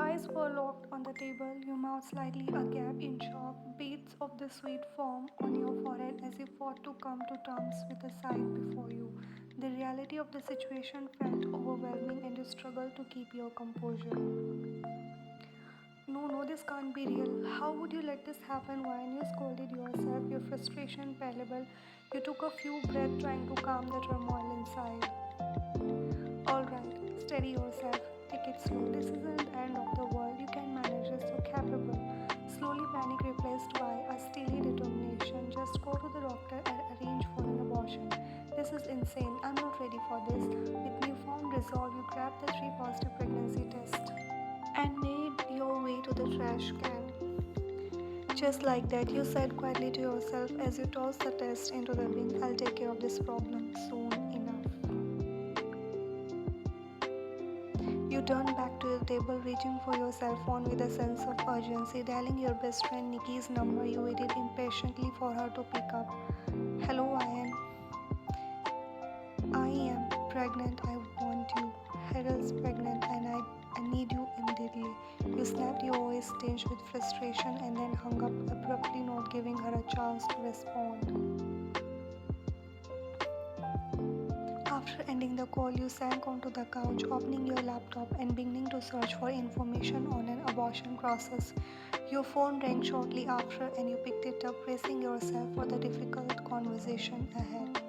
eyes were locked on the table, your mouth slightly agape in shock, beads of the sweet foam on your forehead as you fought to come to terms with the sight before you. The reality of the situation felt overwhelming and you struggled to keep your composure. No, no, this can't be real. How would you let this happen? Why? You scolded yourself, your frustration palpable. You took a few breaths trying to calm the turmoil inside. Alright, steady yourself. Take it slow. This isn't the end of the world. You can manage this. You're capable. Slowly, panic replaced by a steely determination. Just go to the doctor and arrange for an abortion. This is insane. I'm not ready for this. With newfound resolve, you grabbed the three positive pregnancy tests and made your way to the trash can. Just like that, you said quietly to yourself as you tossed the test into the bin. I'll take care of this problem soon enough. You turned back to the table, reaching for your cell phone with a sense of urgency. Dialing your best friend Nikki's number, you waited impatiently for her to pick up. Hello, Ian. I am pregnant. I want you. Harold's pregnant and I need you immediately. You snapped, your voice tinged with frustration, and then hung up abruptly, not giving her a chance to respond. After ending the call, you sank onto the couch, opening your laptop and beginning to search for information on an abortion process. Your phone rang shortly after, and you picked it up, bracing yourself for the difficult conversation ahead.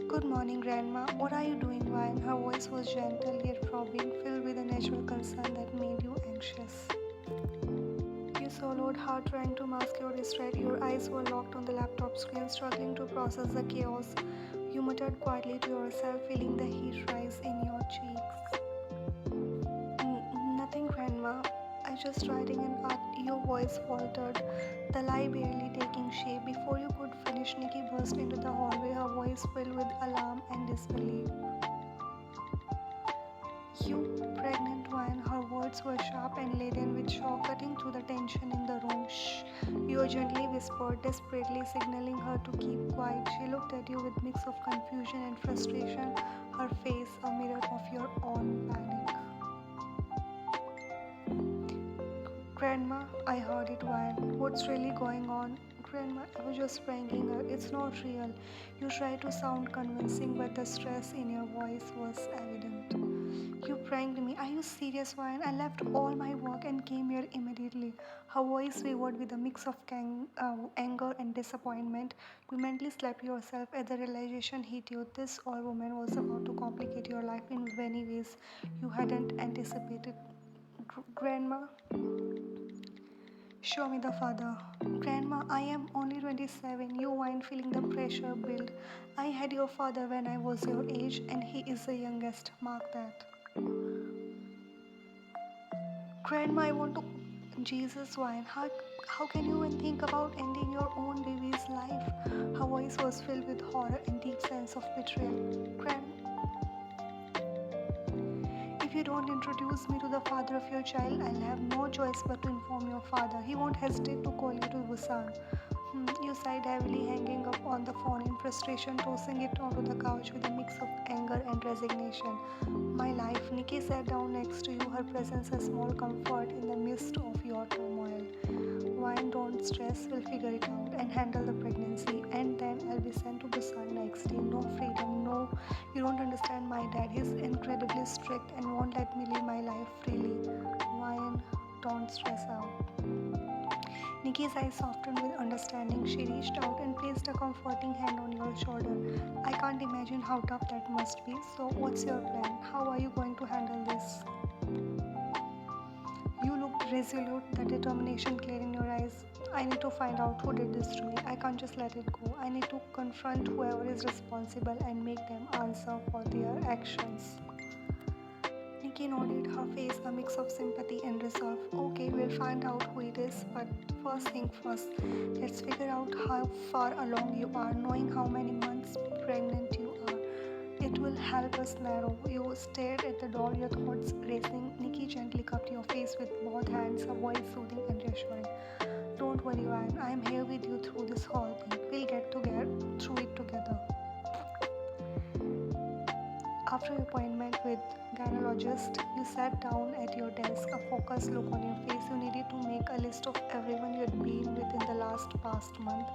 Good morning, Grandma. What are you doing, Ryan? Her voice was gentle yet probing, filled with a natural concern that made you anxious. You swallowed hard, trying to mask your distress. Your eyes were locked on the laptop screen, struggling to process the chaos. You muttered quietly to yourself, feeling the heat rise in your cheeks. Nothing, Grandma. I just writing an art. Your voice faltered, the lie barely taking shape. Before you could finish, Nikki burst into the hallway, her voice filled with alarm and disbelief. You pregnant one, her words were sharp and laden with shock, cutting through the tension in the room. Shh, you gently whispered, desperately signaling her to keep quiet. She looked at you with mix of confusion and frustration, her face a mirror of your own panic. Grandma, I heard it, Ryan. What's really going on? Grandma, I was just pranking her. It's not real. You tried to sound convincing, but the stress in your voice was evident. You pranked me. Are you serious, Ryan? I left all my work and came here immediately. Her voice wavered with a mix of anger and disappointment. You mentally slapped yourself as the realization hit you. This old woman was about to complicate your life in many ways you hadn't anticipated. Grandma, show me the father. Grandma, I am only 27. You whined, feeling the pressure build. I had your father when I was your age, and he is the youngest. Mark that. Grandma, I want to. Jesus, wine. How can you even think about ending your own baby's life? Her voice was filled with horror and deep sense of betrayal. If you don't introduce me to the father of your child, I'll have no choice but to inform your father. He won't hesitate to call you to Busan. You sighed heavily, hanging up on the phone in frustration, tossing it onto the couch with a mix of anger and resignation. My life. Nikki sat down next to you, her presence a small comfort in the midst of your turmoil. Wine, don't stress, we'll figure it out and handle the pregnancy. And then I'll be sent to Busan next day. No freedom, no. You don't understand my dad. He's incredibly strict and won't let me live my life freely. Wine, don't stress out. Nikki's eyes softened with understanding. She reached out and placed a comforting hand on your shoulder. I can't imagine how tough that must be. So, what's your plan? How are you going to handle this? You looked resolute, the determination clear in your eyes. I need to find out who did this to me. I can't just let it go. I need to confront whoever is responsible and make them answer for their actions. Nikki nodded, her face a mix of sympathy and resolve. Okay, we'll find out who it is, but first thing first, let's figure out how far along you are, knowing how many months pregnant you are. It will help us narrow. You stared at the door, your thoughts racing. Nikki gently cupped your face with both hands, her voice soothing and reassuring. Don't worry, Ryan. I'm here with you through this whole thing. We'll get through it together. After your appointment with gynecologist, you sat down at your desk, a focused look on your face. You needed to make a list of everyone you had been with in the past month.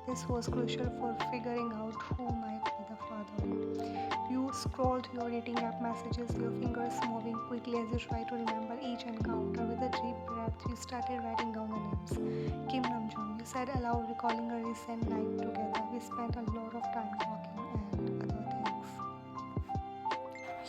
This was crucial for figuring out who might be the father. You scrolled your dating app messages, your fingers moving quickly as you tried to remember each encounter. With a deep breath, you started writing down the names. Kim Namjoon, you said aloud, recalling a recent night together. We spent a lot of time talking and other things.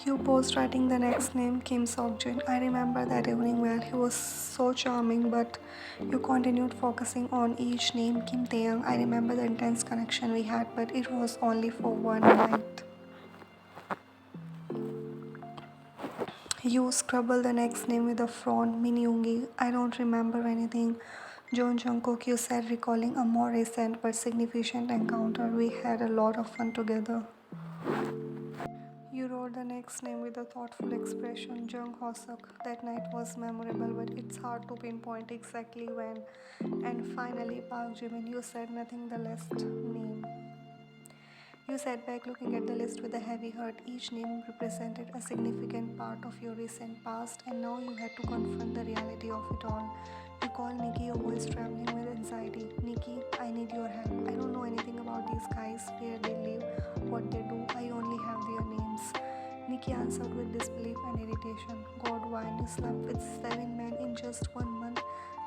You paused writing the next name, Kim Seokjin. I remember that evening well. He was so charming, but you continued focusing on each name, Kim Taehyung. I remember the intense connection we had, but it was only for one night. You scribbled the next name with a frown, Min Yoongi. I don't remember anything. Jungkook, you said, recalling a more recent but significant encounter. We had a lot of fun together. You wrote the next name with a thoughtful expression, Jung Hosuk. That night was memorable, but it's hard to pinpoint exactly when. And finally, Park Jimin, you said nothing the last name. You sat back looking at the list with a heavy heart. Each name represented a significant part of your recent past, and now you had to confront the reality of it all. You called Nikki, your voice trembling with anxiety. Nikki, I need your help. I don't know anything about these guys, where they live, what they do. I only have their names. Nikki answered with disbelief and irritation. God, why you slept with 7 men in just 1 month?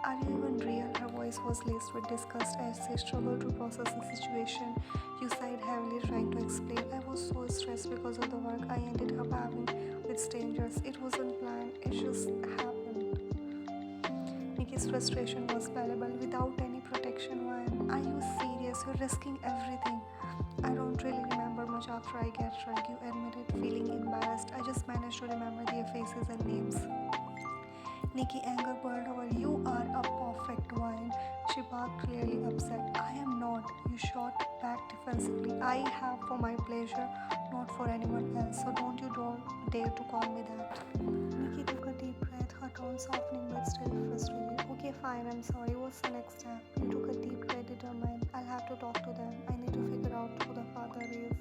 Are you even real? Her voice was laced with disgust as she struggled to process the situation. You sighed heavily, trying to explain. I was so stressed because of the work I ended up having with strangers. It wasn't planned, it just happened. Nikki's frustration was palpable. Without any protection, why? Are you serious? You're risking everything. I don't really remember much after I get drunk, you admitted, feeling embarrassed. I just managed to remember their faces and names. Nikki, anger boiled over. You are a perfect wine. She barked, clearly upset. I am not. You shot back defensively. I have for my pleasure, not for anyone else. So don't you dare to call me that. Nikki took a deep breath, her tone softening but still frustrated. Okay, fine, I'm sorry. What's the next step? You took a deep breath, determined. I'll have to talk to them. I need to figure out who the father is.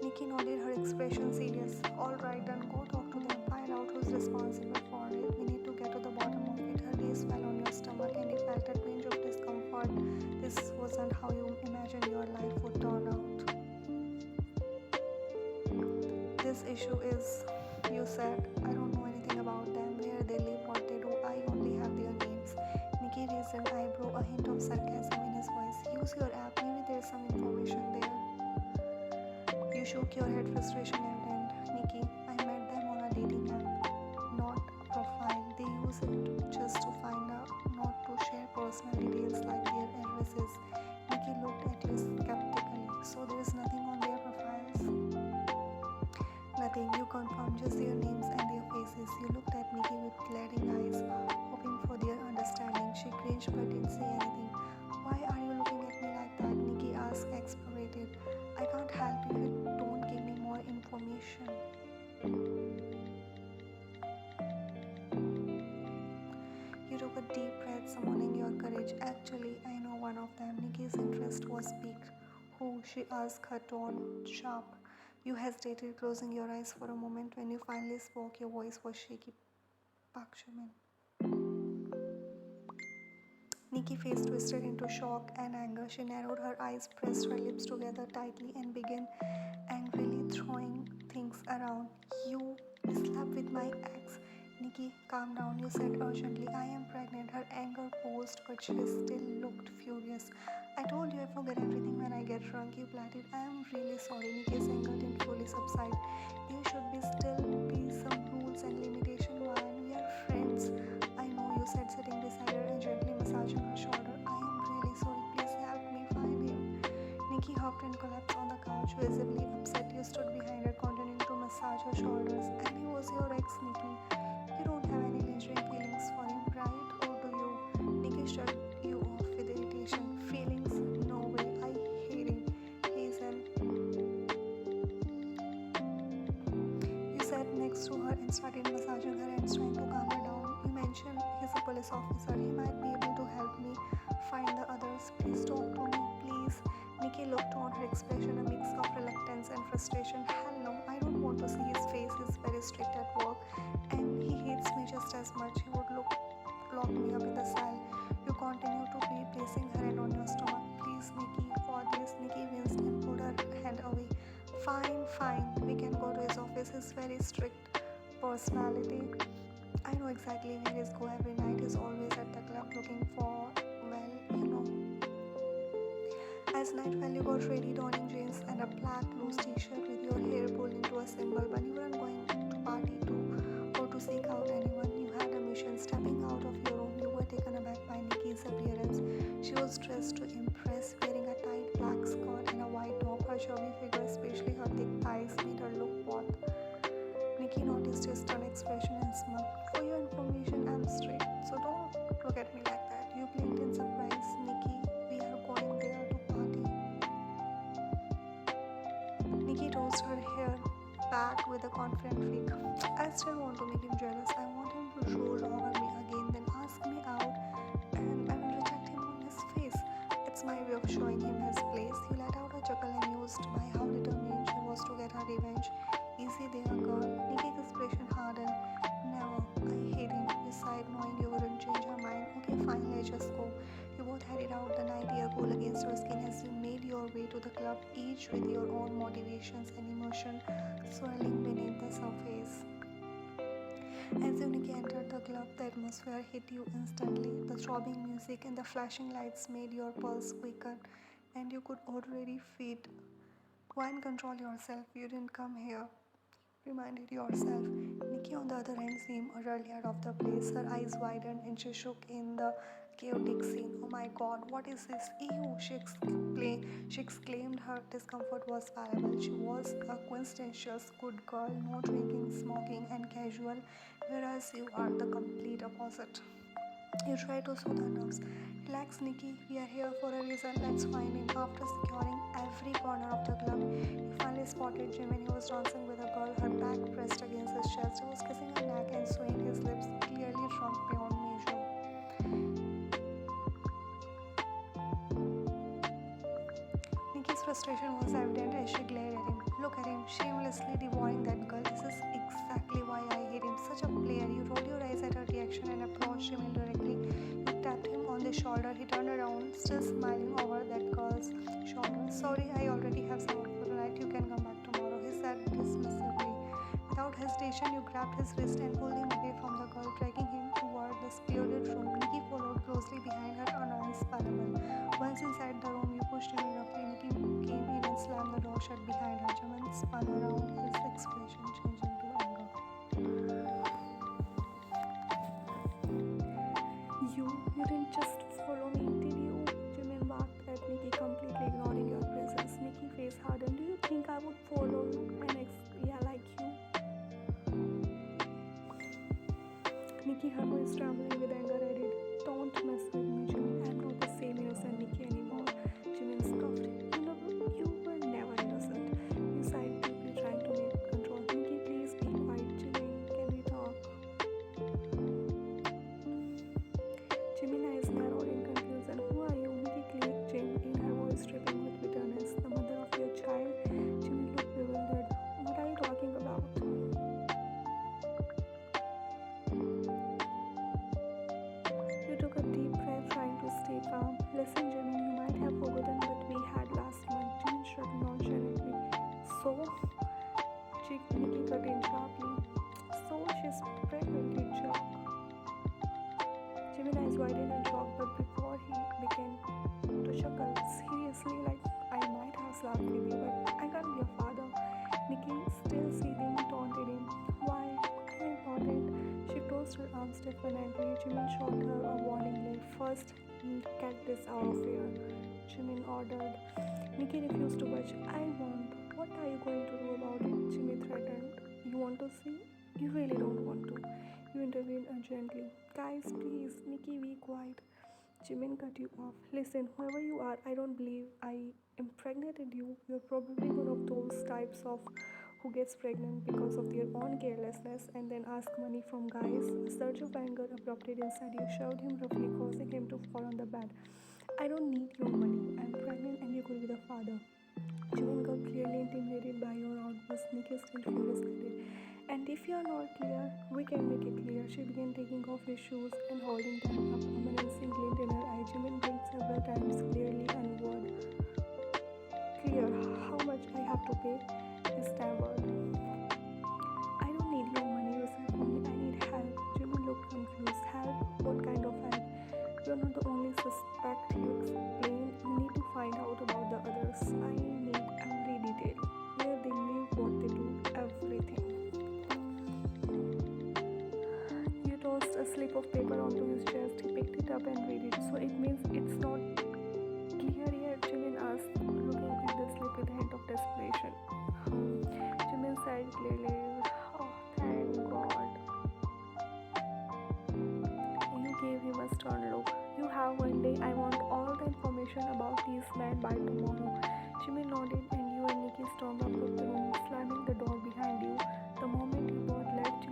Nikki nodded, her expression serious. Alright, then go talk to them. Find out who's responsible for it. We need to get to the bottom of it. Her gaze fell on your stomach and you felt a twinge of discomfort. This wasn't how you imagined your life would turn out. This issue is, you said, I don't know anything about them, where they live, what they do. I only have their names. Nikki raised an eyebrow, a hint of sarcasm in his voice. Use your app, maybe there's some information there. You shook your head, frustration evident. Nikki, I met them on a dating app, not a profile. They use it just to find out, not to share personal details like their addresses. Nikki looked at you skeptically. So there is nothing on their profiles? Nothing. You confirmed, just their names and their faces. You looked at Nikki with glaring eyes, hoping for their understanding. She cringed but didn't say anything. Why are you looking at me like that? Nikki asked, exasperated. I can't help if you don't give me more information. You took a deep breath, summoning your courage. Actually, I know one of them. Nikki's interest was piqued. Who? She asked, her tone sharp. You hesitated, closing your eyes for a moment. When you finally spoke, your voice was shaky. Park Jimin. Nikki's face twisted into shock and anger. She narrowed her eyes, pressed her lips together tightly, and began angrily throwing things around. You slept with my ex. Nikki, calm down, you said urgently. I am pregnant. Her anger posed, but she still looked furious. I told you I forget everything when I get drunk, you platted. I am really sorry. Nikki's anger didn't fully subside. There should still be some rules and limitations. Why? We are friends. I know, you said, sitting beside her and gently massaging her shoulder. I am really sorry. Please help me find him. Nikki huffed and collapsed on the couch, visibly upset. You stood behind her, continuing to massage her shoulders. And he was your ex, Nikki. You don't have any lingering feelings for him, right? Or do you? Nikki shrugged you off with irritation. Feelings? No way. I hate him. He's an... You sat next to her and started massaging her hands, trying to calm her down. You mentioned he's a police officer. He might be able to help me find the others. Please talk to me, please. Nikki looked on her expression, a mix of reluctance and frustration. Hell no, I don't want to see his face. He's very strict at work and he hates me just as much. He would lock me up in the cell. You continue to plead, placing her hand on your stomach. Please, Nikki, for this. Nikki winced and pulled her hand away. Fine, fine. We can go to his office. He's very strict personality. I know exactly where he's go every night. He's always at the club looking for, well, you know. As night fell, you got ready, donning jeans and a black loose t-shirt with your hair pulled into a symbol, but you weren't going to party or to seek out anyone. You had a mission. Stepping out of your room, you were taken aback by Nikki's appearance. She was dressed to impress, wearing a tight black skirt and a white top. Her chubby figure, especially her thick thighs, made her look both. Nikki noticed his stern expression and smirked. For your information, I'm straight, so don't look at me like that. You blinked in surprise. Nikki, we are going there to party. Nikki tossed her hair back with a confident flick. I still want to make him jealous. I want him to roll over me again, then ask me out, and I will reject him on his face. It's my way of showing him his place. He let out a chuckle amused by how determined she was to get her revenge. Easy there, girl. Nikki's expression hardened. Never. I hate him. You sighed, knowing you wouldn't change her mind. Okay, fine, let's just go. You both headed out, the night air cool against your skin as you made your way to the club, each with your own motivations and emotion swirling beneath the surface. As Nikki entered the club, the atmosphere hit you instantly. The throbbing music and the flashing lights made your pulse quicken, and you could already feel. Go and control yourself. You didn't come here, reminded yourself. Nikki, on the other hand, seemed utterly out of the place. Her eyes widened and she shook in the chaotic scene. Oh my god, what is this? Ew, she exclaimed. Her discomfort was palpable. She was a quintessential good girl, no drinking, smoking, and casual, whereas you are the complete opposite. You try to soothe her nerves. Relax, Nikki. We are here for a reason. Let's find him. After securing every corner of the club, you finally spotted Jimin. He was dancing with a girl, her back pressed against his chest. He was kissing her neck and swaying his lips, clearly drunk beyond measure. Nikki's frustration was evident as she glared at him. Look at him, shamelessly devouring that girl. This is exactly why I hate him. Such a player. You rolled your eyes at her reaction and approached him indirectly. You tapped him on the shoulder. He turned around, still smiling over that girl's shoulder. Sorry, I already have some work for tonight. You can come back tomorrow, he said dismissively. Without hesitation, you grabbed his wrist and pulled him away from the girl, dragging him toward the secluded room. Nikki followed closely behind her, annoyance palpable. Once inside the room, you pushed him roughly. Nikki came in and slammed the door shut behind her. Jimin spun around, his expression changing to anger. You didn't just follow me, did you? Jimin barked at Nikki, completely ignoring your presence. Nikki face hardened. Do you think I would follow you like you? Nikki, her voice trembling with anger, added, don't mess with me, Jimin. I'm not the same innocent Nikki anymore. Jimin scoffed. You were never innocent. You sighed deeply, trying to make control. Nikki, please be quiet. Jimin, can we talk? Jimin eyes narrowed in confusion. Who are you? Nikki clicked Jim in her voice dripping with bitterness. The mother of your child? Jimin looked bewildered. What are you talking about? You took a deep breath, trying to stay calm. Listen, Jimin, you might have forgotten what we had last month. Jimin shrugged nonchalantly. So? Nikki cut in sharply. So she's pregnant, you jerk. Jimin eyes widened in shock, but before he began to chuckle, seriously, like I might have slept with you, but I can't be a father. Nikki, still seething, taunted him. Why? I'm important. She closed her arms defiantly. Jimin shot her a warningly. First, get this out of here, Jimin ordered. Nikki refused to budge. I won't. What are you going to do about it? Jimin threatened. You want to see? You really don't want to. You intervened urgently. Guys, please, Nikki, be quiet. Jimin cut you off. Listen, whoever you are, I don't believe I impregnated you. You're probably one of those types of who gets pregnant because of their own carelessness and then ask money from guys. A surge of anger erupted inside you, shoved him roughly, causing him to fall on the bed. I don't need your money. I'm pregnant and you could be the father. Jimin got clearly intimidated by your outburst. Nick is still furious at it. And if you're not clear, we can make it clear. She began taking off his shoes and holding them up. A menacing glint in her eye. Jimin blinked several times, clearly unword. Clear, how much I have to pay? He stammered. I don't need your money, you said only. I need help. Jimin looked confused. Help? What kind of help? You're not the only suspect, you explained. You need to find out about the others. I need every detail. Where they live, what they do, everything. You tossed a slip of paper onto his chest. He picked it up and read it. So it means it's not clear yet, Jimin asked, looking at the slip with a hint of desperation. Jimin sighed clearly. Oh, thank God. You gave him a stern look. You have one day. I want all the information about these men by tomorrow. Jimin nodded and you and Nikki stormed out of the room, slamming the door behind you. The moment you both left,